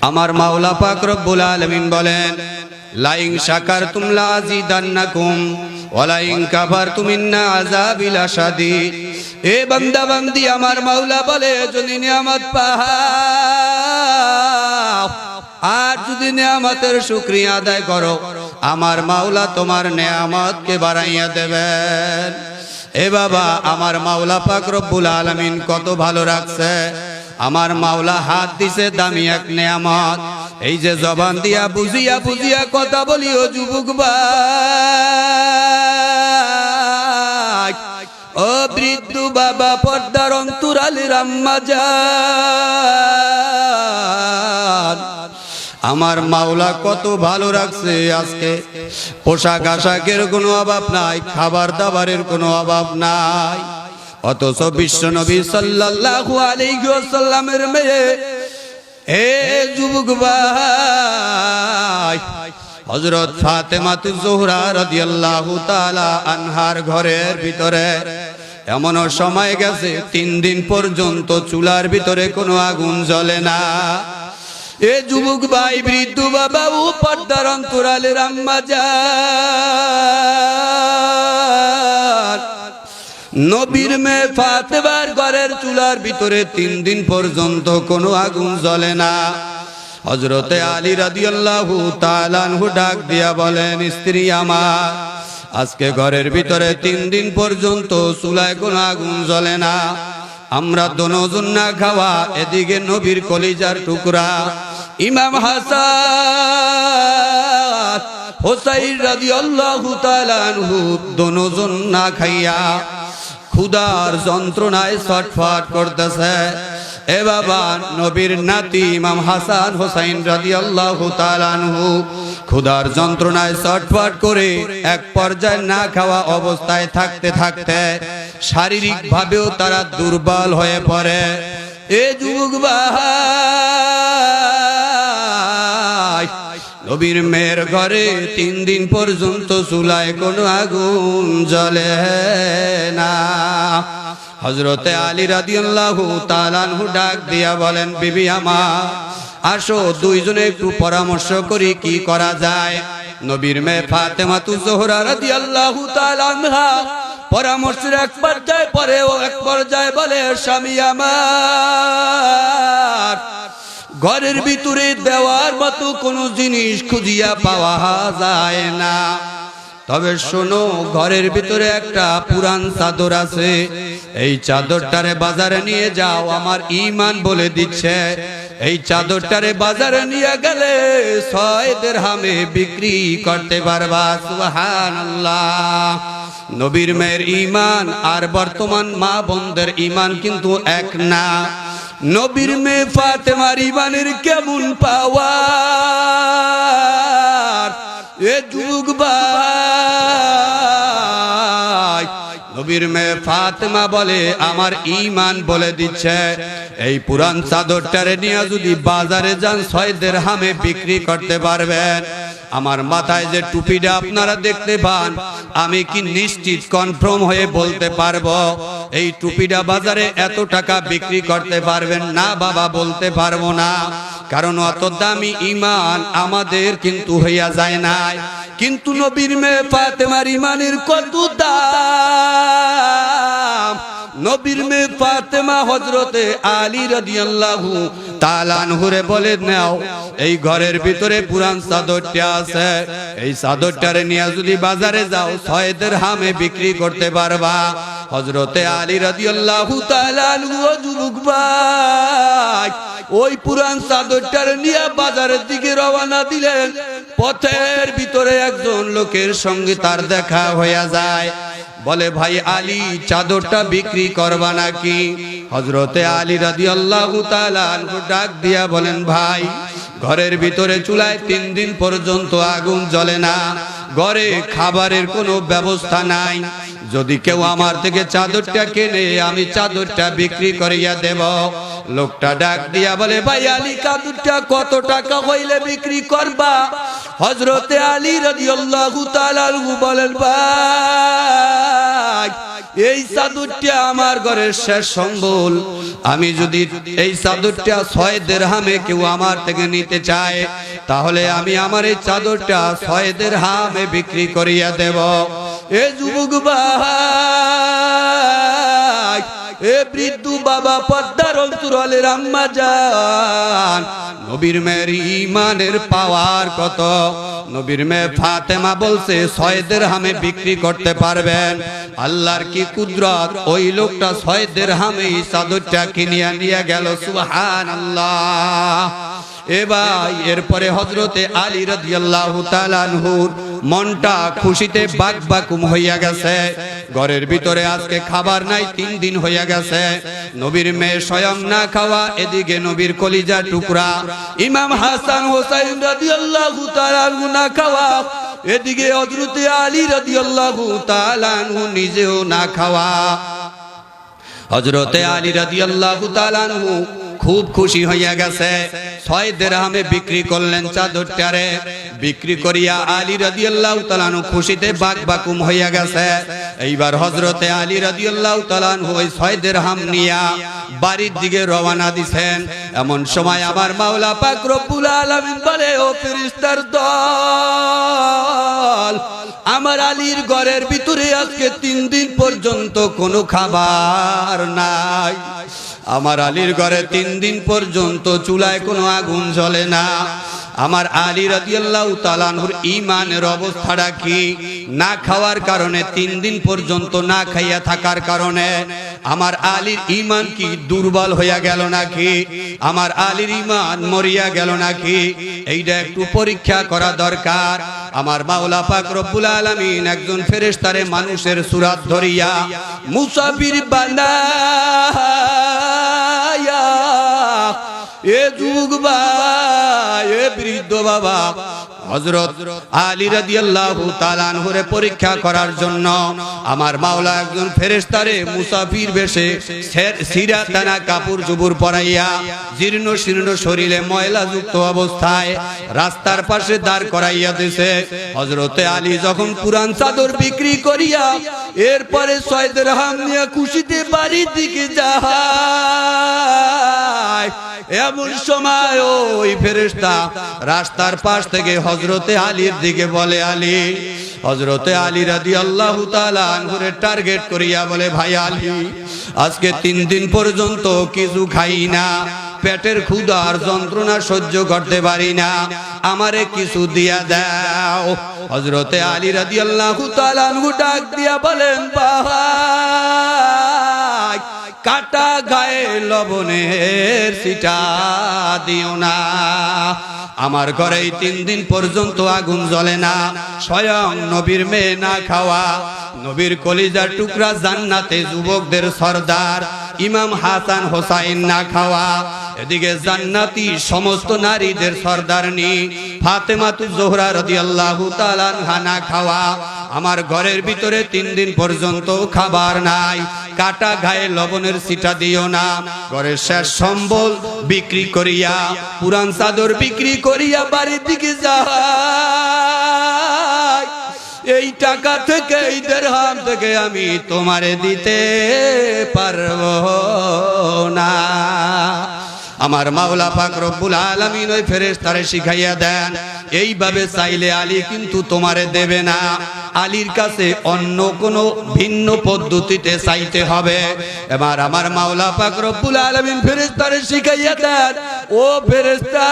আমার মাওলা পাক রব্বুল আলামিন বলেন, লা ইন শাকারতুম লা আযীদান্নাকুম ওয়া লা ইন কাফারতুম ইন্না আযাবি লাশাদীদ। এ বান্দা বান্দি, আমার মাওলা বলে, যদি নিয়ামত পাও আর যদি নিয়ামতের শুকরিয়া আদায় করো, আমার মাওলা তোমার নিয়ামতকে বাড়াইয়া দেবেন। এ বাবা, আমার মাওলা পাক রব্বুল আলামিন কত ভালো রাখছে। আমার মাওলা হাত দিছে দামি এক নিয়ামত। এই যে জবান দিয়া বুঝিয়া বুঝিয়া কথা বলিও যুবক ভাই, ও বৃদ্ধ বাবা, পর্দার অন্তরালের আম্মা জান, আমার মাওলা কত ভালো রাখছে। আজকে পোশাক আশাকের কোনো অভাব নাই, খাবার দাবারের কোনো অভাব নাই। অথচ বিশ্ব নবী সাল্লাল্লাহু আলাইহি ওয়াসাল্লামের মেয়ে, হে যুবক ভাই, হযরত ফাতেমাতুজ জোহরা রাদিয়াল্লাহু তাআলা আনহার ঘরের ভিতরে এমন সময় গেছে 3 দিন পর্যন্ত চুলার ভিতরে কোনো আগুন জ্বলে না। এ যুবক ভাই, বৃদ্ধ বাবা, ও পর্দার অন্তরালের আম্মা জান, নবীর মেয়ে ফাতেমার ঘরের চুলার ভিতরে 3 দিন পর্যন্ত কোনো আগুন জ্বলে না। হযরতে আলী রাদিয়াল্লাহু তাআলা আনহু ডাক দিয়া বলেন, স্ত্রী আমার, আজকে ঘরের ভিতরে 3 দিন পর্যন্ত চুলায় কোনো আগুন জ্বলে না, আমরা দুজন না খাওয়া, এদিকে নবীর কলিজার টুকরা ইমাম হাসান হুসাইন রাদিয়াল্লাহু তাআলা আনহু দুজন না খাইয়া ক্ষুধার যন্ত্রণায় ছটফট করতেছে। এ বাবা, নবীর নাতি ইমাম হাসান হুসাইন রাদিয়াল্লাহু তাআলা আনহু ক্ষুধার যন্ত্রণায় ছটফট করে এক পর্যায়ে না খাওয়া অবস্থায় থাকতে থাকতে শারীরিক ভাবেও তারা দুর্বল হয়ে পড়ে। এ যুবক ভাই, নবীর মেয়ের ঘরে 3 দিন পর্যন্ত চুলায় কোনো আগুন জ্বলে না। হযরতে আলী রাদিয়াল্লাহু তাআলা আনহু ডাক দিয়া বলেন, বিবি আমার, আসো দুইজনে একটু পরামর্শ করি কি করা যায়। নবীর মেয়ে ফাতেমাতুজ জোহরা রাদিয়াল্লাহু তাআলা আনহা পরামর্শের এক পর্যায়ে পরে ও এক পর্যায়ে বলে, স্বামী আমার, ঘরের ভিতরে দেওয়ার মতো কোনো জিনিস খুঁজিয়া পাওয়া যায় না, তবে শোনো, ঘরের ভিতরে একটা পুরান চাদর আছে, এই চাদরটারে বাজারে নিয়ে যাও, আমার ঈমান বলে দিচ্ছে এই চাদরটারে বাজারে নিয়ে গেলে 6 দিরহামে বিক্রি করতে পারবা। সুবহানাল্লাহ। নবীর মেয়ের ঈমান আর বর্তমান মা বোনদের ঈমান কিন্তু এক না। নবীর মেয়ে ফাতেমার ঈমানের কেমন পাওয়ার! এ যুবক ভাই, নবীর মেয়ে ফাতেমা বলে, আমার ঈমান বলে দিচ্ছে এই পুরান চাদরটারে নিয়ে যদি বাজারে যান 6 দিরহামে বিক্রি করতে পারবেন। আমার মাথায় যে টুপিটা আপনারা দেখতে পান, আমি কি নিশ্চিত কনফার্ম হয়ে বলতে পারবো এই টুপিটা বাজারে এত টাকা বিক্রি করতে পারবেন? না বাবা, বলতে পারবো না, কারণ অত দামি ঈমান আমাদের কিন্তু হইয়া যায় নাই। কিন্তু নবীর মেয়ে ফাতেমার ঈমানের কত দাম! নবীর মেয়ে ফাতেমা হযরতে আলী রাদিয়াল্লাহু তাআলা আনহুরে বলে, নাও, এই ঘরের ভিতরে পুরান চাদরটা আছে, এই চাদরটারে নিয়ে যদি বাজারে যাও 6 দিরহামে বিক্রি করতে পারবা। হযরতে আলী রাদিয়াল্লাহু তাআলা আনহু, যুবক ভাই, ওই পুরান চাদরটারে নিয়ে বাজারের দিকে রওনা দিলেন। পথের ভিতরে একজন লোকের সঙ্গে তার দেখা হয়ে যায়। বলে, ভাই আলী, চাদরটা বিক্রি করবা নাকি? হযরতে আলী রাদিয়াল্লাহু তাআলা আনহু ডাক দিয়া বলেন, ভাই, ঘরের ভিতরে চুলায় 3 দিন পর্যন্ত আগুন জ্বলে না, ঘরে খাবারের কোনো ব্যবস্থা নাই, যদি কেউ আমার থেকে চাদরটা কেনে আমি চাদরটা বিক্রি করিয়া দেব। লোকটা ডাক দিয়া বলে, ভাই আলী, চাদরটা কত টাকা হইলে বিক্রি করবা? হযরতে আলী রাদিয়াল্লাহু তাআলা বলেন, ভাই, এই চাদরটা আমার ঘরের শেষ সম্বল, আমি যদি এই চাদরটা 6 দিরহামে কেউ আমার থেকে নিতে চায় তাহলে আমি আমার এই চাদরটা 6 দিরহামে বিক্রি করিয়া দেব। এ যুবক ভাই, এ বৃদ্ধ বাবা, পদ্মার অন্তরালের আম্মা জান, নবীর মেয়ের ঈমানের পাওয়ার কত। নবীর মেয়ে ফাতেমা বলছে 6 দিরহামে বিক্রি করতে পারবেন। আল্লাহর কি কুদরত, ওই লোকটা 6 দিরহামে এই চাদরটা কিনিয়া নিয়ে গেল। সুবহানাল্লাহ। এ ভাই, এরপরে হযরতে আলী রাদিয়াল্লাহু তাআলা আনহুর মনটা খুশিতে বাকবাকুম হইয়া গেছে। ঘরের ভিতরে আজকে খাবার নাই, 3 দিন হইয়া গেছে। নবীর মেয়ে স্বয়ং না খাওয়া, এদিকে নবীর কলিজা টুকরা ইমাম হাসান হোসেন রাদিয়াল্লাহু তাআলা আনহু না খাওয়া, এদিকে হযরতে আলী রাদিয়াল্লাহু তাআলা আনহু নিজেও না খাওয়া। হযরতে আলী রাদিয়াল্লাহু তাআলা আনহু খুব খুশি হইয়া গেছে। 6 দিরহামে বিক্রি করলেন চাদরটারে। বিক্রি করিয়া আলী রাদিয়াল্লাহু তাআলা আনহু খুশিতে বাকবাকুম হইয়া গেছে। এইবার হযরতে আলী রাদিয়াল্লাহু তাআলা আনহু ওই 6 দিরহাম নিয়া বাড়ির দিকে রওনা দিছেন। এমন সময় আমার মাওলা পাক রব্বুল আলামিন বলে, ও ফেরেশতার দল, আমার আলীর ঘরের ভিতরে আজকে 3 দিন পর্যন্ত কোনো খাবার নাই। আমার আলীর ঘরে 3 দিন পর্যন্ত চুলায় কোনো আগুন জ্বলে না। আমার আলী রাদিয়াল্লাহু তাআলা আনহুর ঈমানের অবস্থাটা কি? না খাওয়ার কারণে, 3 দিন পর্যন্ত না খাইয়া থাকার কারণে আমার আলীর ঈমান কি দুর্বল হইয়া গেল নাকি? আমার আলীর ঈমান মরিয়া গেল নাকি? এইটা একটু পরীক্ষা করা দরকার। আমার মাওলা পাক রব্বুল আলামিন একজন ফেরেশতারে মানুষের সূরত ধরিয়া মুসাফির বানায়া, এ যুগ ভাই, এ বৃদ্ধ বাবা, হযরত আলী রাদিয়াল্লাহু তাআলা আনহুরে পরীক্ষা করার জন্য আমার মাওলা একজন ফেরেশতারে মুসাফির বেশে সিরাতানা কাপড় জুবুর পরাইয়া জীর্ণ শীর্ণ শরীরে ময়লা যুক্ত অবস্থায় রাস্তার পাশে দাঁড় করাইয়া দিয়েছে। হযরতে আলী যখন পুরান চাদর বিক্রি করিয়া এরপরে 6 দিরহাম নিয়ে খুশিতে বাড়ির দিকে যায়, এমন সময় ওই ফেরেশতা রাস্তার পাশ থেকে হযরতে আলীর দিকে বলে, আলী। হযরতে আলী রাদিয়াল্লাহু তাআলা আনহুরে টার্গেট করিয়া বলে, ভাই আলী, আজকে 3 দিন পর্যন্ত কিছু খাই না, পেটের ক্ষুধার যন্ত্রণা সহ্য করতে পারি না, আমারে কিছু দিয়া দাও। হযরতে আলী রাদিয়াল্লাহু তাআলা আনহু ডাক দিয়া বলেন, ভাই, কাটা গায়ে লবণের ছিটা দিও না। আমার ঘরে 3 দিন পর্যন্ত আগুন জ্বলে না। স্বয়ং নবীর মেয়ে না খাওয়া, নবীর কলিজার টুকরা জান্নাতে যুবকদের সরদার ইমাম হাসান হোসাইন না খাওয়া, এদিকে জান্নাতি সমস্ত নারীদের সরদারনি ফাতেমাতুজ জোহরা রাদিয়াল্লাহু তাআলা আনহা না খাওয়া। আমার ঘরের ভিতরে 3 দিন পর্যন্ত খাবার নাই, কাটা গায়ে লবণের ছিটা দিও না। ঘরের শেষ সম্বল বিক্রি করিয়া, পুরান চাদর বিক্রি করিয়া বাড়ির দিকে যায়। এই টাকা থেকে, এই দিরহাম থেকে আমি তোমারে দিতে পারবো না। আমার মাওলা পাক রব্বুল আলামিন ওই ফেরেশতারে শিখাইয়া দেন, এইভাবে চাইলে আলী কিন্তু তোমারে দেবে না, আলীর কাছে অন্য কোন ভিন্ন পদ্ধতিতে চাইতে হবে। এবার আমার মাওলা পাক রব্বুল আলামিন ফেরেশতারে শিখাইয়া দেন, ও ফেরেশতা,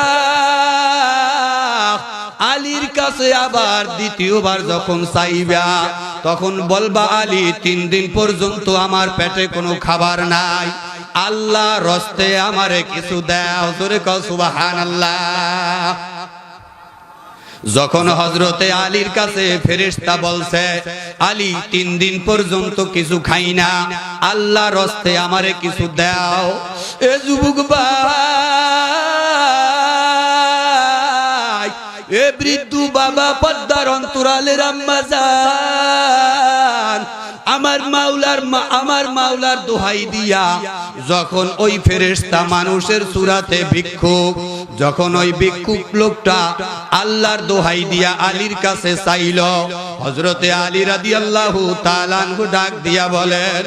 আলীর কাছে আবার দ্বিতীয়বার যখন চাইবা তখন বলবা, আলী, 3 দিন পর্যন্ত আমার পেটে কোনো খাবার নাই, আল্লাহ রস্তে আমারে কিছু দাও। জোরে কও সুবহানাল্লাহ। যখন হযরতে আলীর কাছে ফেরেশতা বলছে, আলী, 3 দিন পর্যন্ত কিছু খাই না, আল্লাহ রস্তে আমারে কিছু দাও। এ যুবক ভাই, এ বৃদ্ধ বাবা, পদ্মার অন্তরালের আম্মা জান, আমার আমার মাওলার দোহাই দিয়া যখন ওই ফেরেশতা মানুষের সূরাতে ভিক্ষুক, যখন ওই ভিক্ষুক লোকটা আল্লাহর দোহাই দিয়া আলীর কাছে চাইল, হযরতে আলী রাদিয়াল্লাহু তাআলা আনহু ডাক দিয়া বলেন,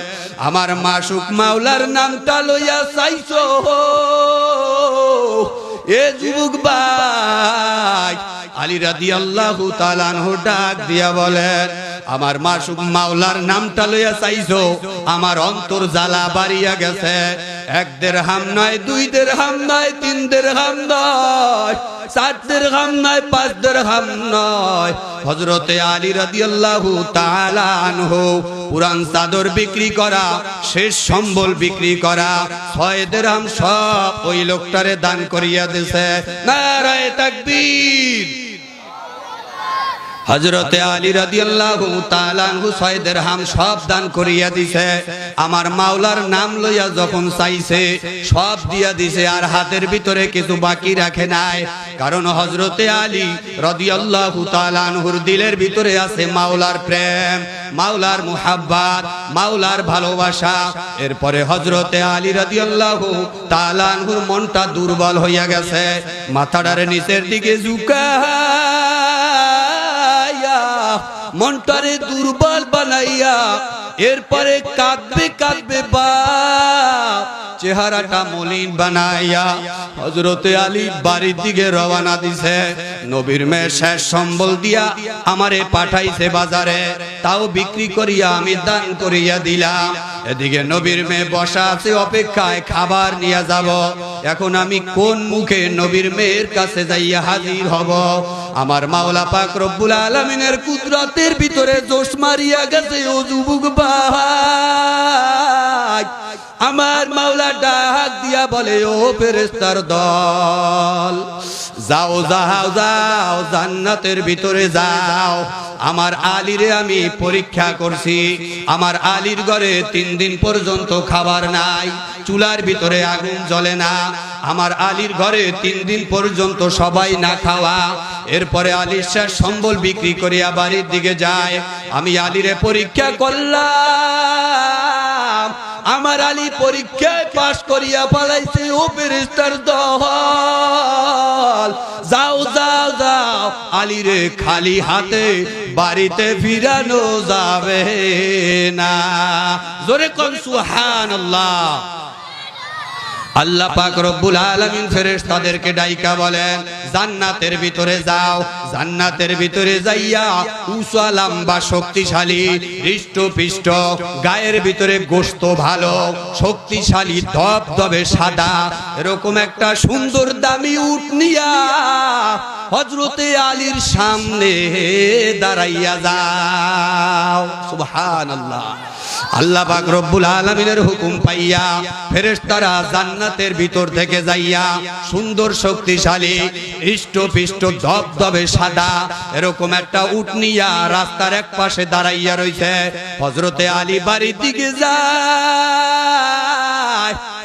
আমার মাসুক মাওলার নামটা লইয়া চাইছো এ যুবক ভাই। আলী রাদিয়াল্লাহু তাআলা আনহু ডাক দিয়া বলেন, আমার মাসুক মাওলার নামটা লইয়া চাইছো, আমার অন্তর জ্বালা বাড়িয়া গেছে। 1 দিরহাম নয়, 2 দিরহাম নয়, 3 দিরহাম নয়, 4 দিরহাম নয়, 5 দিরহাম নয়। হযরতে আলী রাদিয়াল্লাহু তাআলা আনহু পুরান চাদর বিক্রি করা, শেষ সম্বল বিক্রি করা, 6 দিরহাম সব ওই লোকটারে দান করিয়া দিয়েছে। নারায়ে তাকবীর। হযরতে আলী রাদিয়াল্লাহু তাআলা আনহু 6 দিরহাম সব দান করিয়া দিছে। আমার মাওলার নাম লইয়া যখন চাইছে সব দিয়া দিছে, আর হাতের ভিতরে কিছু বাকি রাখে নাই। কারণ হযরতে আলী রাদিয়াল্লাহু তাআলা আনহুর দিলের ভিতরে আছে মাওলার প্রেম, মাওলার মুহাব্বত, মাওলার ভালোবাসা। এরপরে হযরতে আলী রাদিয়াল্লাহু তাআলা আনহুর মনটা দুর্বল হইয়া গেছে, মাথাটার নিচের দিকে ঝুঁকায়া মনটারে দুর্বল বানাইয়া এরপরে কাঁদবে কাঁদবে বাপ চেহারাটা মলিন বানাইয়া হযরতে আলী বাড়ির দিকে রওনা দিছে। নবীর মেয়ে শেষ সম্বল দিয়া আমারে পাঠাইছে বাজারে, তাও বিক্রি করিয়া আমি দান করিয়া দিলাম। এদিকে নবীর মেয়ে বসা আছে অপেক্ষায়, খাবার নিয়ে যাব। এখন আমি কোন মুখে নবীর মেয়ের কাছে যাইয়া হাজির হব? আমার মাওলা পাক রব্বুল আলামিনের কুদরতের ভিতরে জোশ মারিয়া গেছে। ও যুবক ভাই, আমার মাওলা ডাক দিয়া বলে, ও ফেরেশতার দল, যাও যাও যাও জান্নাতের ভিতরে যাও। আমার আলীরে আমি পরীক্ষা করছি, আমার আলীর ঘরে 3 দিন পর্যন্ত খাবার নাই, চুলার ভিতরে আগুন জ্বলে না। আমার আলীর ঘরে 3 দিন পর্যন্ত সবাই না খাওয়া। এরপরে আলীর শেষ সম্বল বিক্রি করিয়া বাড়ির দিকে যায়। আমি আলীরে পরীক্ষা করলাম, আমার আলী পরীক্ষায় পাশ করিয়া পালাইছে। ও ফেরেশতার দল, যাও যাও যাও, আলীরে খালি হাতে বাড়িতে ফিরানো যাবে না। জোরে কোন সুবহানাল্লাহ। আল্লাহ পাক রব্বুল আলামিন ফেরেশতাদেরকে ডাইকা বলেন, জান্নাতের ভিতরে যাও। জান্নাতের ভিতরে যাইয়া উঁচা লম্বা শক্তিশালী হৃষ্টপুষ্ট, গায়ের ভিতরে গোশত ভালো, শক্তিশালী ধবধবে সাদা এরকম একটা সুন্দর দামি উট নিয়া হযরতে আলীর সামনে দাঁড়াইয়া যাও। সুবহানাল্লাহ। আল্লাহ পাক রব্বুল আলামিনের হুকুম পাইয়া ফেরেশতারা জান্নাতের ভিতর থেকে যাইয়া সুন্দর শক্তিশালী হৃষ্টপুষ্ট ধবধবে সাদা এরকম একটা উট নিয়া রাস্তার এক পাশে দাঁড়াইয়া রইছে। হযরতে আলী বাড়ির দিকে যায়।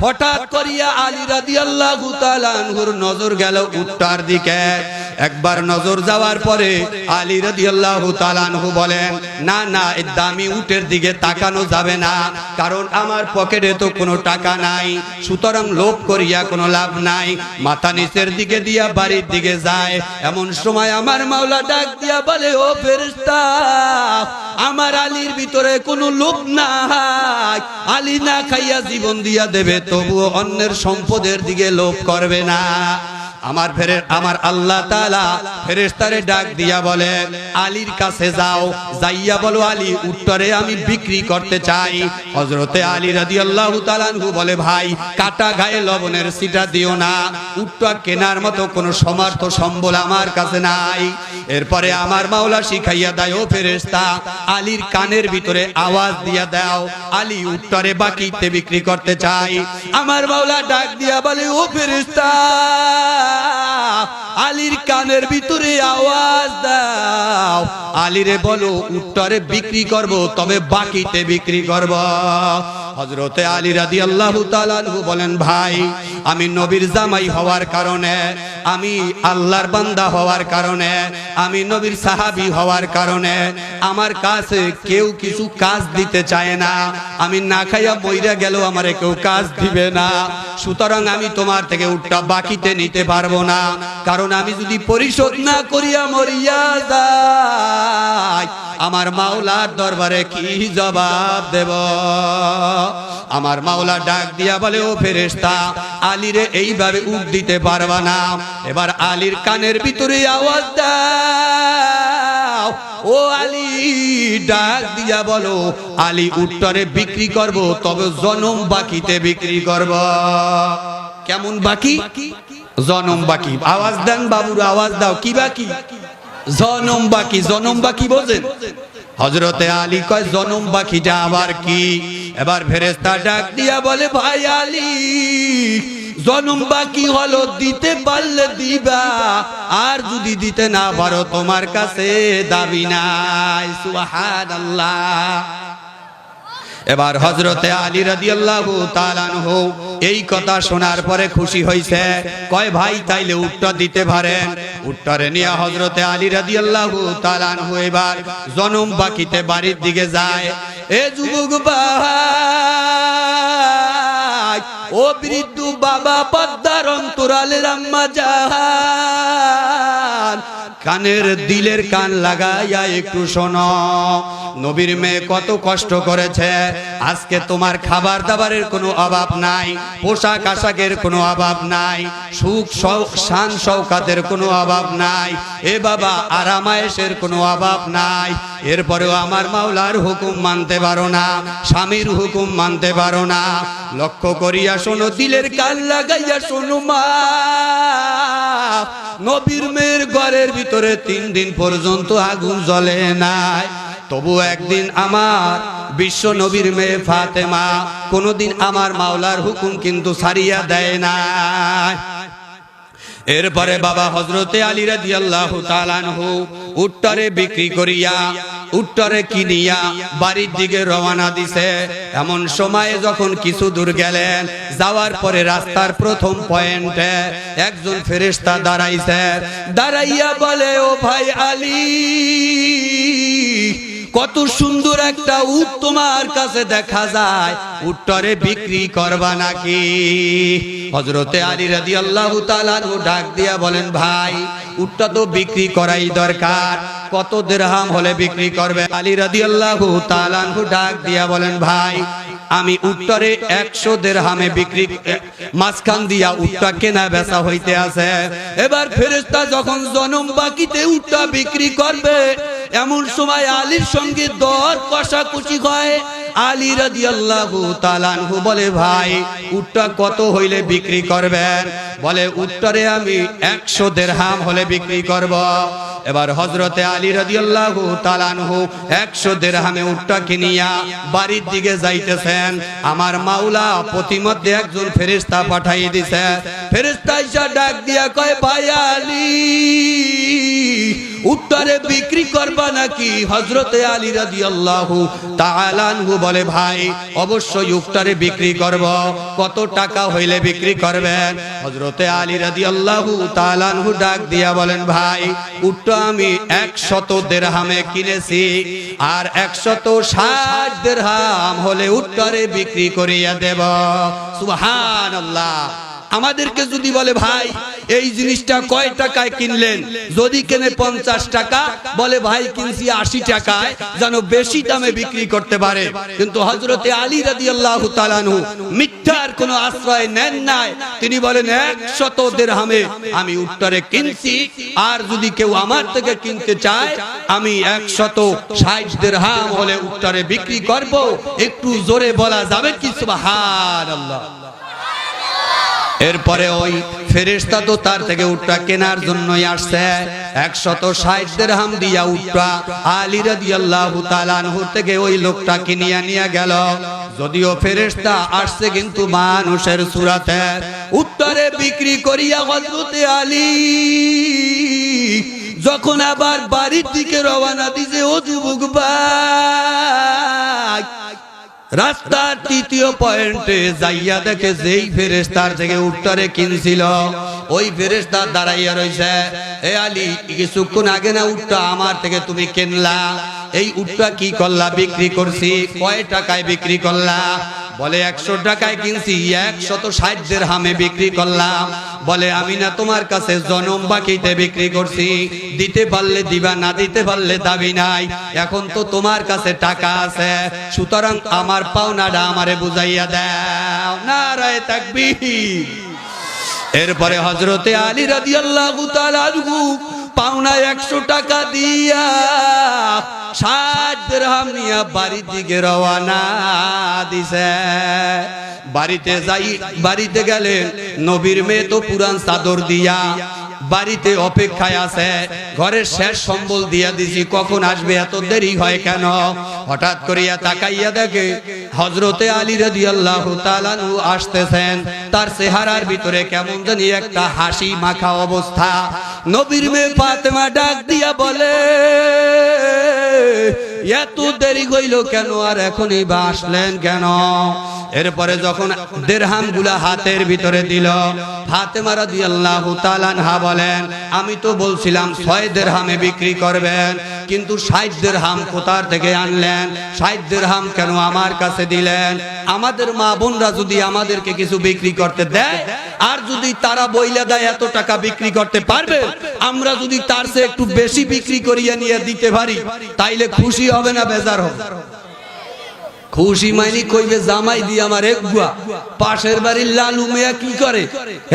হঠাৎ করিয়া আলী রাদিয়াল্লাহু তাআলা আনহুর নজর গেল উটটার দিকে। একবার নজর যাওয়ার পরে আলী রাদিয়াল্লাহু তাআলা আনহু বলেন, না না, এই দামি উটের দিকে তাকানো যাবে না, কারণ আমার পকেটে তো কোনো টাকা নাই, সুতরাং লোভ করিয়া কোনো লাভ নাই। মাথা নিচের দিকে দিয়া বাড়ির দিকে যায়। এমন সময় আমার মাওলা ডাক দিয়া বলে, ও ফেরেশতা, আমার আলীর ভিতরে কোনো লোভ নাই, আলী না খাইয়া জীবন দিয়া দেবে, তবুও অন্যের সম্পদের দিকে লোভ করবে না। আমার আল্লাহ তাআলা ফেরেশতারে ডাক দিয়া বলে, আলীর কাছে যাও, যাইয়া বলো, আলী উটটারে আমি বিক্রি করতে চাই। হযরতে আলী রাদিয়াল্লাহু তাআলা আনহু বলে, ভাই, কাটা গায়ে লবণের ছিটা দিও না, উটটা কেনার মতো কোনো সমর্থ সম্বল আমার কাছে নাই। এরপরে আমার মাওলা শিখাইয়া দেয়, ও ফেরেশতা, আলীর কানের ভিতরে আওয়াজ দিয়া দাও, আলী উটটারে বাকিতে বিক্রি করতে চাই। আমার মাওলা ডাক দিয়া বলে, ও ফেরেশতা, আলীর কানের ভিতরে আওয়াজ দাও, আলীরে বলো উটটারে বিক্রি করব, তবে বাকিতে বিক্রি করব। হযরতে আলী রাদিয়াল্লাহু তাআলা আনহু বলেন, ভাই আমি নবীর জামাই হওয়ার কারণে, আমি আল্লাহর বান্দা হওয়ার কারণে, আমি নবীর সাহাবী হওয়ার কারণে আমার কাছে কেউ কিছু কাজ দিতে চায় না। আমি না খাইয়া মইরা গেলেও আমারে কেউ কাজ দিবে না, সুতরাং আমি তোমার থেকে উটটা বাকিতে নিতে পারবো না। কারণ আমি যদি পরিশোধ না করিয়া মরিয়া যাই, আমার মাওলার দরবারে কি জবাব দেব? আমার মাওলা ডাক দিয়া বলে, ও ফেরেশতা, আলীরে এইভাবে উট দিতে পারবা না। এবার আলীর কানের ভিতরে আওয়াজ দাও, ও আলী, ডাক দিয়া বলো আলী উটটারে বিক্রি করব, তবে জনম বাকিতে বিক্রি করব। কেমন বাকি? জনম বাকি। আওয়াজ দেন বাবুরা, আওয়াজ দাও, কি বাকি? জনম বাকি। জনম বাকি বোঝেন? হযরতে আলী কয়, জনম বাকিটা আবার কি? এবার ফেরেশতা ডাক দিয়া বলে, ভাই আলী, জনম বাকি হলো দিতে পারলে দিবা, আর যদি দিতে না পারো তোমার কাছে দাবি নাই। সুবহানাল্লাহ। এবার হযরতে আলী রাদিয়াল্লাহু তাআলা আনহু এই কথা শোনার পরে খুশি হইছে, কয় ভাই তাইলে উটটা দিতে পারেন। উটটারে নিয়ে হযরতে আলী রাদিয়াল্লাহু তাআলা আনহু এবার জনম বাকিতে বাড়ির দিকে যায়। এ যুবক ভাই, ও বৃদ্ধ বাবা, পদ্মার অন্তরালের আম্মা জান, কানের দিলের কান লাগাইয়া একটু শোনো। নবীর মেয়ে কত কষ্ট করেছে, আজকে তোমার খাবার দাবারের কোনো অভাব নাই, পোশাক আশাকের কোনো অভাব নাই, সুখ শান শৌকাতের কোনো অভাব নাই, এ বাবা আরামায়েশের কোনো অভাব নাই। এরপরেও আমার মাওলার হুকুম মানতে পারো না, স্বামীর হুকুম মানতে পারো না। লক্ষ্য করিয়া শোনো, দিলের কান লাগাইয়া শোনো মা, নবীর মেয়ের ঘরের ভিতরে 3 দিন পর্যন্ত আগুন জ্বলে নাই। তবু একদিন আমার বিশ্ব নবীর মেয়ে ফাতেমা কোনদিন আমার মাওলার হুকুম কিন্তু ছাড়িয়া দেয় না। এরপরে বাবা হযরতে আলী রাদিয়াল্লাহু তাআলা আনহু উটটারে বিক্রি করিয়া, উটটারে কিনিয়া বাড়ির দিকে রওনা দিছে। এমন সময়ে যখন কিছু দূর গেলেন, যাওয়ার পরে রাস্তার প্রথম পয়েন্টে একজন ফেরেশতা দাঁড়াইছে। দাঁড়াইয়া বলে, ও ভাই আলী, কত সুন্দর একটা উট তোমার কাছে দেখা যায়, উটটারে বিক্রি করবা নাকি? হযরতে আলী রাদিয়াল্লাহু তাআলা আনহু ডাক দিয়া বলেন, ভাই উটটা তো বিক্রি করাই দরকার, কত দিরহাম হলে বিক্রি করবে? আলী রাদিয়াল্লাহু তাআলা আনহু ডাক দিয়া বলেন, ভাই আমি উটটারে 100 দিরহামে বিক্রি, মাঝখান দিয়া উটটা কেনা বেচা হইতে আছে। এবার ফেরেশতা যখন জনম বাকিতে উটটা বিক্রি করবে, এমন সময় আলীর সঙ্গে দর কষাকষি হয়। আলী রাদিয়াল্লাহু তাআলা আনহু বলে, ভাই উটটা কত হইলে বিক্রি করবেন? বলে, উটটারে আমি 100 দিরহাম হলে বিক্রি করব। এবার হযরতে আলী রাদিয়াল্লাহু তাআলা আনহু 100 দিরহামে উটটা কিনিয়া বাড়ির দিকে যাইতেছেন। আমার মাওলা প্রতিমধ্যে একজন ফেরেশতা পাঠাই দিছে। ফেরেশতা এসে ডাক দিয়া কয়, ভাই আলী, উটটারে বিক্রি করবা নাকি? হযরতে আলী রাদিয়াল্লাহু তাআলা আনহু বলে, ভাই অবশ্যই উটটারে বিক্রি করব। কত টাকা হইলে বিক্রি করবেন? হযরতে আলী রাদিয়াল্লাহু তাআলা আনহু ডাক দিয়া বলেন, ভাই উটটা আমি 100 দিরহামে কিনেছি, আর 160 দিরহাম হলে উটটারে বিক্রি করিয়া দেব। সুবহানাল্লাহ। আমাদেরকে যদি বলে, ভাই এই জিনিসটা কয় টাকায় কিনলেন? যদি কেনে 50 টাকা, বলে ভাই কিনছি 80 টাকায়, যেন বেশি দামে বিক্রি করতে পারে। কিন্তু হযরতে আলী রাদিয়াল্লাহু তাআলা আনহু মিথ্যার কোনো আশ্রয় নেন নাই। তিনি বলেন, 100 দিরহামে আমি উটটারে কিনছি, আর যদি কেউ আমার থেকে কিনতে চায়, আমি 160 দিরহাম হলে উটটারে বিক্রি করব। একটু জোরে বলা যাবে কি সুবহানাল্লাহ? এরপরে ওই ফেরেশতা তো তার থেকে উটটা কেনার জন্যই আসছে। 160 দিরহাম দিয়া উটটা আলী রাদিয়াল্লাহু তাআলা আনহু থেকে ওই লোকটা কিনিয়া নিয়ে গেল। যদিও ফেরেশতা আসছে কিন্তু মানুষের সূরাতে। উটটারে বিক্রি করিয়া হযরতে আলী যখন আবার বাড়ির দিকে রওনা দিছে, ও যুবক ভাই, রাস্তার তৃতীয় পয়েন্টে যাইয়া দেখে যেই ফেরেশতার থেকে উটটারে কিনছিল ওই ফেরেশতা দাঁড়াইয়া রইছে। এ আলী, কিছুক্ষণ আগে না উটটা আমার থেকে তুমি কিনলা, এই উটটা কি করলা? বিক্রি করছি। কয় টাকায় বিক্রি করলা? বলে 100 টাকায় কিনছি, 160 দিরহামে বিক্রি করলাম। বলে আমি না তোমার কাছে জনম বাকিতে বিক্রি করছি, দিতে পারলে দিবা, না দিতে পারলে দাবি নাই। এখন তো তোমার কাছে টাকা আছে, সুতরাং আমার পাওনাটা আমারে বুঝাইয়া দাও। নারায়ে তাকবীর। এরপরে হযরতে আলী রাদিয়াল্লাহু তাআলা আনহু পাওনা 100 টাকা দিয়া 60 দিরহাম নিয়ে বাড়ির দিকে রওনা দিছে। বাড়িতে গেলেন, নবীর মেয়ে তো পুরান চাদর দিয়া বাড়িতে অপেক্ষায় আছে। ঘরের শেষ সম্বল দিয়া দিছি, কখন আসবে, এত দেরি হয় কেন? হঠাৎ করিয়া তাকাইয়া দেখে হযরতে আলী রাদিয়াল্লাহু তাআলা আনহু আসতেছেন। তার চেহারার ভিতরে কেমন জানি একটা হাসি মাখা অবস্থা। নবীর মেয়ে ফাতেমা ডাক দিয়া বলে, এত দেরি হইল কেন, আর এখনই বা আসলেন কেন? এরপরে যখন দিরহাম গুলা হাতের ভিতরে দিল, ফাতেমা রাদিয়াল্লাহু তাআলা আনহা বলেন, আমি তো বলছিলাম 6 দিরহামে বিক্রি করবেন, কিন্তু 60 দিরহাম কোথার থেকে আনলেন? 60 দিরহাম কেন আমার কাছে দিলেন? আমাদের মা বোনরা যদি আমাদেরকে কিছু বিক্রি করতে দেয়, আর যদি তারা বইলা দেয় এত টাকা বিক্রি করতে পারবে, আমরা যদি তার চেয়ে একটু বেশি বিক্রি করিয়া নিয়ে দিতে পারি, তাইলে খুশি হবে না বেজার হবে? খুশি মাইনি কইবে, জামাই দিয়ে আমার এক গুয়া। পাশের বাড়ির লালু মিয়া কি করে,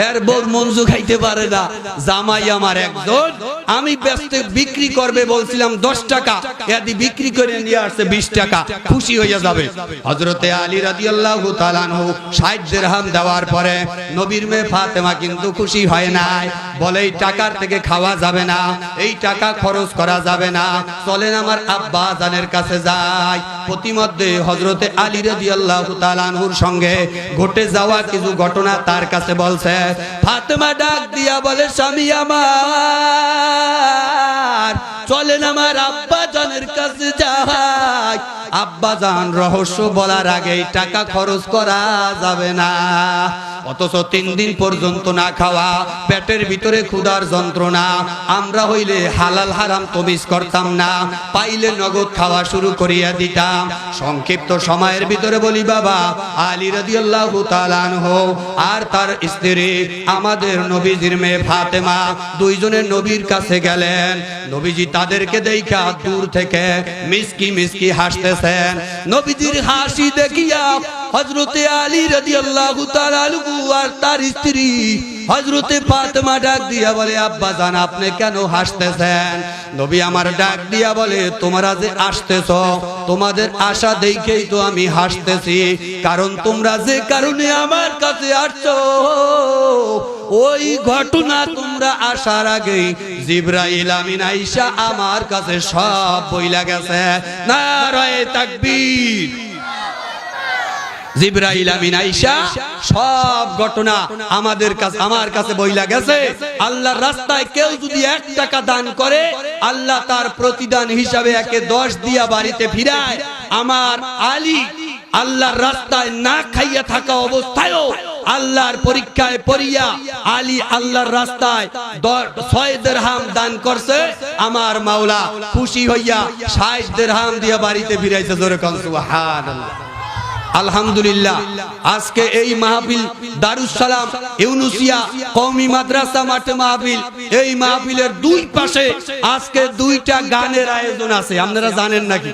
এর বউ মঞ্জু খাইতে পারে না, জামাই আমার একজন, আমি ব্যস্ত বিক্রি করবে বলছিলাম 10 টাকা, এদি বিক্রি করে নিয়ে আসছে 20 টাকা, খুশি হইয়া যাবে। হযরতে আলী রাদিয়াল্লাহু তাআলা আনহু 60 দিরহাম দেওয়ার পরে নবীর মেয়ে ফাতেমা কিন্তু খুশি হয় নাই। বলে, এই টাকার থেকে খাওয়া যাবে না, এই টাকা খরচ করা যাবে না, চলেন আমার আব্বা জানের কাছে যাই। প্রতিমধ্যে হযরতে আলী রাদিয়াল্লাহু তাআলা আনহুর সঙ্গে ঘটে যাওয়া কিছু ঘটনা তার কাছে বলছে। ফাতেমা ডাক দিয়া বলে, স্বামী আমার, চলেন আমার আব্বা জানের কাছে যাই। আব্বা জান রহস্য বলার আগেই টাকা খরচ করা যাবে না। অথচ 3 দিন পর্যন্ত না খাওয়া, পেটের ভিতরে ক্ষুধার যন্ত্রণা, আমরা হইলে হালাল হারাম তমিজ করতাম না, পাইলে নগদ খাওয়া শুরু করিয়া দিতাম। সংক্ষিপ্ত সময়ের ভিতরে বলি বাবা, আলী রাদিয়াল্লাহু তাআলা আনহু আর তার স্ত্রী আমাদের নবীজির মেয়ে ফাতেমা দুইজনে নবীর কাছে গেলেন। নবীজি তাদেরকে দেখা দূর থেকে মিসকি মিসকি হাসতেছেন। নবীজির হাসি দেখিয়া হযরতে আলী রাদিয়াল্লাহু তাআলা আনহু আর তার স্ত্রী হযরতে ফাতেমা ডাক দিয়া বলে, আব্বা জান, আপনি কেন হাসতেছেন? নবী আমার ডাক দিয়া বলে, তোমরা যে আসতেছো, তোমাদের আশা দেখেই তো আমি হাসতেছি, কারণ তোমরা যে কারণে আমার কাছে আসছো, ওই ঘটনা তোমরা আসার আগেই জিবরাইল আমিন আয়েশা আমার কাছে সব বইলা গেছে। নারায়ে তাকবীর। জিবরাইল আমিন আয়েশা সব ঘটনা আমার কাছে বইলা গেছে। আল্লাহর রাস্তায় কেউ যদি 1 টাকা দান করে, আল্লাহ তার প্রতিদান হিসাবে 10 দিয়া বাড়িতে ফিরায়। আমার আলী আল্লাহর রাস্তায় না খাইয়া থাকা অবস্থায়ও আল্লাহর পরীক্ষায় পড়িয়া আলী আল্লাহর রাস্তায় 6 দিরহাম দান করছে। আমার মাওলা খুশি হইয়া 60 দিরহাম দিয়া বাড়িতে ফিরাইছে। জোরে কোন সুবহানাল্লাহ। আলহামদুলিল্লাহ, আজকে এই মাহফিল দারুস সালাম ইউনুসিয়া কওমি মাদ্রাসা মাঠে মাহফিল, এই মাহফিলের 2 পাশে আজকে 2টা গানের আয়োজন আছে। আপনারা জানেন নাকি?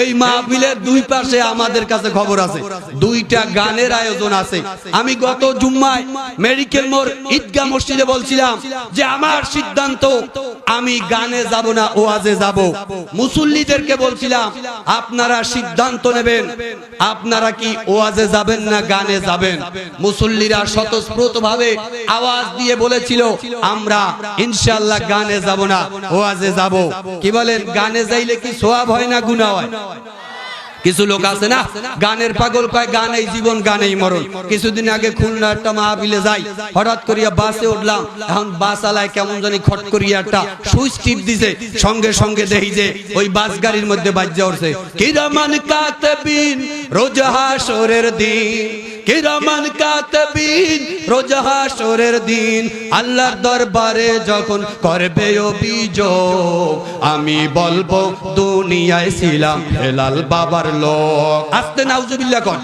এই মাহফিলের 2 পাশে আমাদের কাছে খবর আছে 2টা গানের আয়োজন আছে। আমি গত জুম্মায় মেডিকেল মোড় ঈদগাহ মসজিদে বলছিলাম যে আমার সিদ্ধান্ত, আমি গানে যাব না, ওয়াজে যাব। মুসল্লিদেরকে বলছিলাম আপনারা সিদ্ধান্ত নেবেন, আপনারা কি ওয়াজে যাবেন না গানে যাবেন। মুসল্লিরা স্বতঃস্ফূর্তভাবে আওয়াজ দিয়ে বলেছিল আমরা ইনশাআল্লাহ গানে যাব না, ওয়াজে যাব। কি বলেন, গানে যাইলে কি সওয়াব হয় না গুনাহ হয়? কিছু লোক আছে না গানের পাগল, কয় গানেই জীবন গানেই মরণ। কিছুদিন আগে খুলনা একটা মাহফিলে যাই, হঠাৎ করিয়া বাসে উঠলাম, এখন বাস আলায় কেমন জানি খট করিয়া একটা সুইচ টিপ দিছে, সঙ্গে সঙ্গে দেখি যে ওই বাস গাড়ির মধ্যে বাজ্যা উঠছে কিরামান কাতিবিন রোজ হাসরের দিন, কিরামান কাতিবিন রোজ হাসরের দিন, আল্লাহর দরবারে যখন করবে অভিযোগ, আমি বলবো দুনিয়ায় ছিলাম হেলাল বাবার লোক। আস্তে নাউজুবিল্লাহ কর।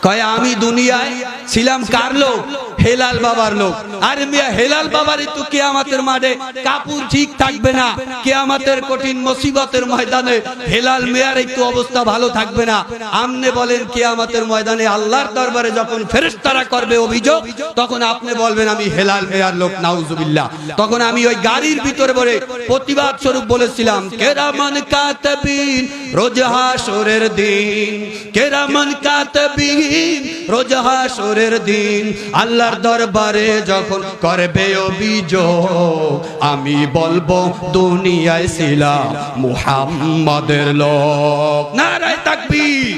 কয় আমি দুনিয়ায় ছিলাম কার লোক? হেলাল বাবার লোক। আরে মিয়া হেলাল বাবারই তো কিয়ামতের মাঠে কাপড় ঠিক থাকবে না, কিয়ামতের কঠিন মুসিবতের ময়দানে হেলাল মিয়ার একটু অবস্থা ভালো থাকবে না। আমনে বলেন কিয়ামতের ময়দানে আল্লাহর দরবারে যখন ফেরেশতারা করবে অভিযোগ, তখন আপনি বলবেন আমি হেলাল মিয়ার লোক, নাউজুবিল্লাহ। তখন আমি ওই গাড়ির ভিতরে বলে প্রতিবাদ স্বরূপ বলেছিলাম কিরামান কাতিবিন রোজ হাসরের দিন, কিরামান কাতিবিন রোজ হাসরের দিন, আল্লাহর দরবারে যখন করবে অভিযোগ, আমি বলবো দুনিয়ায় ছিলাম মুহাম্মাদের লোক। নারায়ে তাকবীর।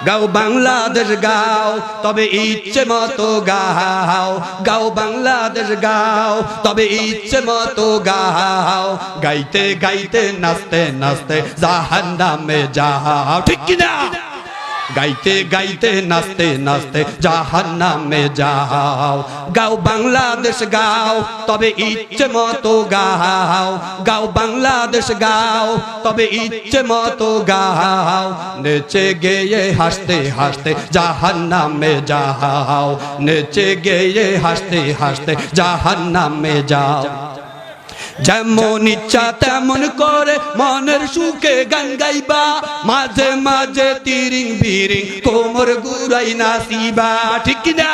গাও বাংলাদেশ গাও, তবে ইচ্ছে মতো গাও, গাও বাংলাদেশ গাও, তবে ইচ্ছে মতো গাও, গাইতে গাইতে নাচতে নাচতে জাহান্নামে যাও, ঠিক কি না? গাইতে গাইতে নাচতে নাচতে জাহান্নামে যাও, গাও বাংলাদেশ গাও, তবে ইচ্ছে মতো গাও, গাও বাংলাদেশ গাও, তবে ইচ্ছে মতো গাও, নেচে গেয়ে হাসতে হাসতে জাহান্নামে যাও, নেচে গেয়ে হাসতে হাসতে জাহান্নামে যাও। যেমন ইচ্ছা তেমন করে মনের সুখে গান গাইবা, মাঝে মাঝে তিরিং বিরিং কোমর ঘুরাই নাচিবা, ঠিক না?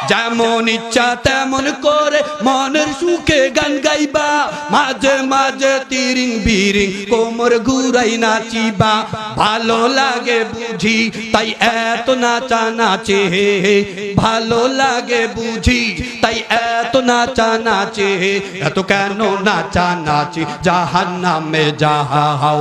যেমন ইচ্ছা তেমন করে মনের সুখে গান গাইবা, মাঝে মাঝে তিরিং বিরিং কোমর ঘুরাই নাচিবা। ভালো লাগে বুঝি তাই এত নাচা নাচে, ভালো লাগে বুঝি তাই এত নাচা নাচে, এত কেন নাচা নাচি জাহান্নামে যাও,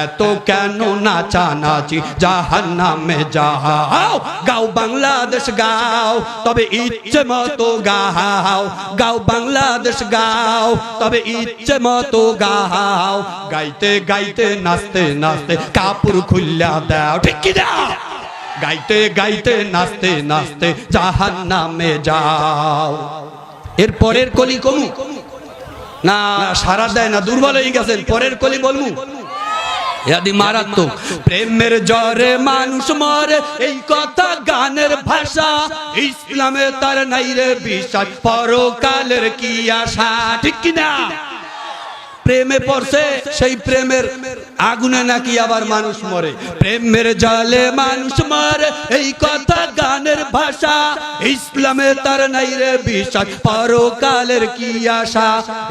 এত কেন নাচা নাচি জাহান্নামে যাও। গাও বাংলাদেশ গাও, তবে ইচ্ছে মতো গাও, গাও বাংলাদেশ গাও, তবে ইচ্ছে মতো গাও, গাইতে গাইতে নাচতে নাচতে কাপড় খুললা দাও, ঠিক কি না? গাইতে গাইতে নাচতে নাচতে জাহান্নামে যাও। এর পরের কলি কমু না? সারা দেয় না, দুর্বল হয়ে গেছেন। পরের কলি বলমু মারাত্মক। প্রেমের জ্বরে মানুষ মরে, এই কথা গানের ভাষা, ইসলামে তার নাই রে বিশ্বাস, পরকালের কি আশা, ঠিক কিনা? প্রেমে পড়ছে, সেই প্রেমের আগুনে নাকি আবার মানুষ মরে। প্রেমের জলে মানুষ মরে, এই কথা গানের ভাষা, ইসলামে তার নাই রে বিশ্বাস, পরকালের কি আশা।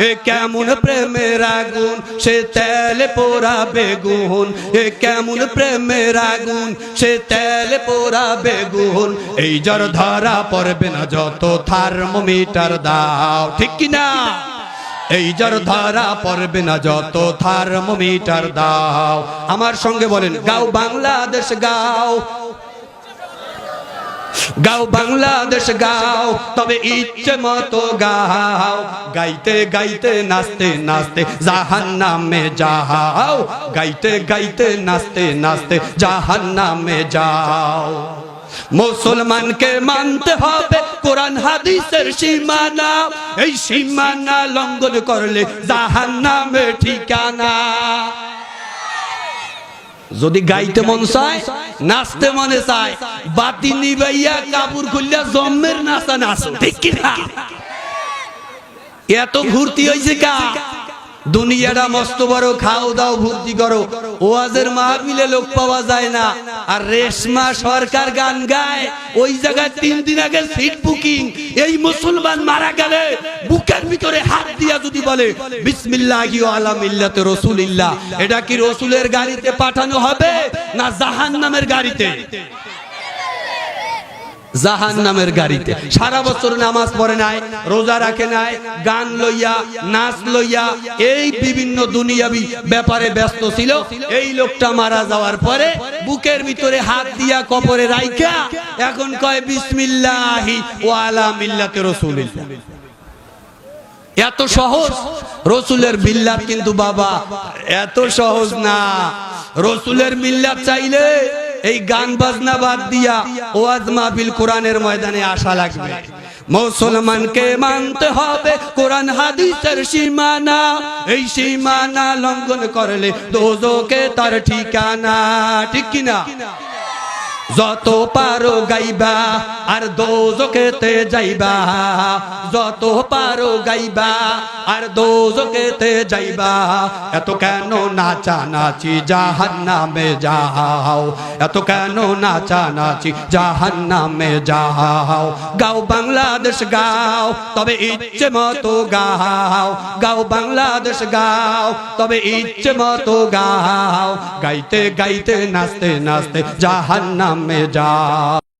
এ কেমন প্রেমের আগুন, সে তেলে পোড়া বেগুন, এ কেমন প্রেমের আগুন, সে তেলে পোড়া বেগুন। এই জ্বর ধরা পড়বে না যত থার্মোমিটার দাও, ঠিক কিনা? এই জ্বর ধরা পড়বে না যত থার্মোমিটার দাও। আমার সঙ্গে বলেন গাও বাংলাদেশ গাও, গাও বাংলাদেশ গাও, তবে ইচ্ছে মতো গাও, গাইতে গাইতে নাচতে নাচতে জাহান্নামে যাও, গাইতে গাইতে নাচতে নাচতে জাহান্নামে যাও। মুসলমানকে মানতে হবে কোরআন হাদিসের সীমানা, এই সীমানা লঙ্ঘন করলে জাহান্নামে ঠিকানা। যদি গাইতে মন চায়, নাচতে মনে চায়, বাতি নিবাইয়া কাপড় খুললে জম্মের নাচা নাচো, ঠিক কিনা? এত ভর্তি হয়েছে কা? দুনিয়াটা মস্ত বড়, খাও দাও ভর্তি করো, ওয়াজের মাহফিলে লোক পাওয়া যায় না। আর রেশমা সরকার গান গায়, ওই জায়গায় 3 দিন আগে সিট বুকিং। এই মুসলমান মারা গেলে বুকের ভিতরে হাত দিয়া যদি বলে বিসমিল্লাহি আলা মিল্লাতে রাসূলিল্লাহ, এটা কি রাসূলের গাড়িতে পাঠানো হবে না জাহান্নামের গাড়িতে? জাহান্নামের গাড়িতে। সারা বছর নামাজ পড়ে নাই, রোজা রাখে নাই, গান লইয়া নাচ লইয়া এই বিভিন্ন দুনিয়াবি ব্যাপারে ব্যস্ত ছিল। এই লোকটা মারা যাওয়ার পরে বুকের ভিতরে হাত দিয়া কবরে রাইখা এখন কয় বিসমিল্লাহি ওয়া আলা মিল্লাতি রাসূলিল্লাহ। এত সহজ রসুলের মিল্লাত, কিন্তু বাবা এত সহজ না। রসুলের মিল্লাত চাইলে এই গান বাজনা বাদ দিয়া ওয়াজ মাহফিল কোরআনের ময়দানে আসা লাগবে। মুসলমানকে মানতে হবে কোরআন হাদিসের সীমানা, এই সীমানা লঙ্ঘন করলে দোজখে তার ঠিকানা। ঠিক কিনা? যত পারো গাইবা আর দোজখেতে যাইবা, যত পারো গাইবা আর দোজখেতে যাইবা। এত কেন নাচানাচি জাহান্নামে যাও, এত কেন নাচানাচি জাহান্নামে যাও। গাও বাংলাদেশ গাও, তবে ইচ্ছে মতো গাও, গাও বাংলাদেশ গাও, তবে ইচ্ছে মতো গাও। গাইতে গাইতে নাচতে নাচতে জাহান্নামে যাও।